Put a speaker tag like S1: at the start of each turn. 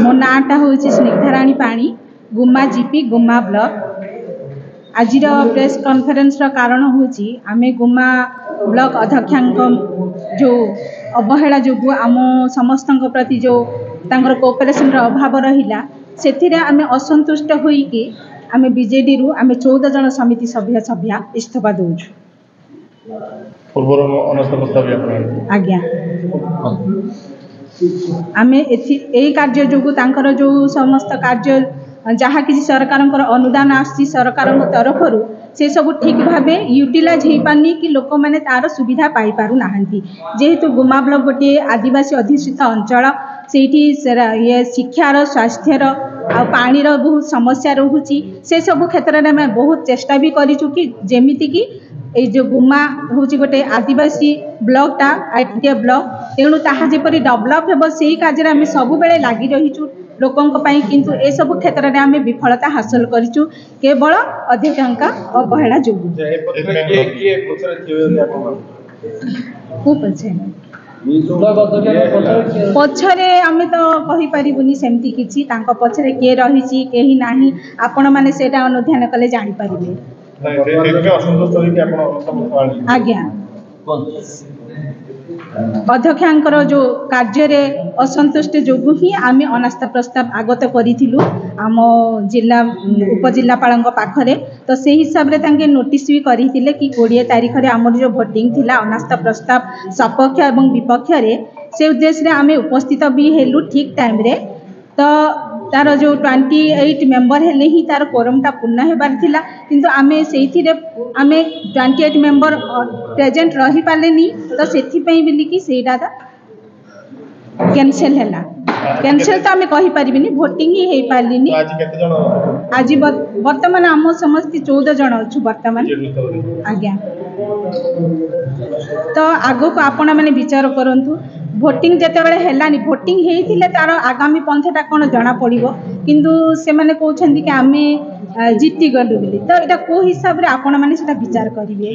S1: मो नाटा हूँ स्निग्धाराणी पाणी गुम्मा जीपी गुम्मा ब्लॉक। आज प्रेस कॉन्फ्रेंस कारण हूँ आम गुम्मा ब्लॉक अध्यक्षांक जो अवहेला जो आम समस्त प्रति जो तांकर कोऑपरेशन अभाव रहिला से आम असंतुष्ट होइकी आम बीजेडी रु आम 14 जन समिति सभ्या इस्तीफा दौचु। आज्ञा आम यही कार्य जो तांकर जो समस्त कार्य जहाँ किसी सरकार अनुदान आसी सरकार तरफ से सब ठीक भाव यूटिलाइज हो पारनी कि लोक मैंने तार सुविधा पाई पारु नाहंती। जेहेतु गुम्मा ब्लॉक गोटे आदिवासी अधिष्ठित अंचल से ये शिक्षार स्वास्थ्यर आ पानीर बहुत समस्या रोचे से सब क्षेत्र में मैं बहुत चेष्टा भी करूँ कि जेमिति कि ये जो गुम्मा हूँ गोटे आदिवासी ब्लॉकटा आईटीआई ब्लॉक तेणु ताहा जेपरी डेवलप हे से कार्य आम सब बेले लगी रहीचु लोकों किंतु ए सब क्षेत्र में आम विफलता हासिल करूँ केवल अध्यक्षांका अवहेला जो पछरे आम तो कहीपरूनी सेमती किसी पछरे किए रही कहीं ना आपण मैंने से अनुधान कले जानीपारे। आज्ञा अध्यक्षांकर जो कार्य असंतुष्ट जो ही आम अनास्था प्रस्ताव आगत करूँ आम जिला उपजिलापाल पाखरे तो से हिसाब से नोटिस भी करते कि 20 तारीख में आमर जो भोटिंग थिला अनास्था प्रस्ताव सपक्ष और विपक्ष से उद्देश्य आम उपस्थित भी हेलु ठीक टाइम रे तो तार जो 28 मेंबर हेले ही तार कोरमटा पूर्ण होबार थिला किंतु आमे सेइथिरे आमे 28 मेंबर प्रेजेंट रही पालेनी तो सेथिपई बिली कि सेटा कैंसिल हैला कैंसिल तो आमे कहि परिबिनी वोटिंग ही हेई पालिनी। आज वर्तमान आम समस्त 14 जन अछु वर्तमान। आज्ञा तो आगो को आपण माने विचार करंतु भोटिंग जिते बड़े हेलानी भोटिंग हेइथिले तार आगामी पंथटा कौन जना पड़िबो किंतु से माने कहउछन्ती कि आमे जीती गलु बोली तो एटा को हिसाब रे आपण माने सेटा विचार करिवे।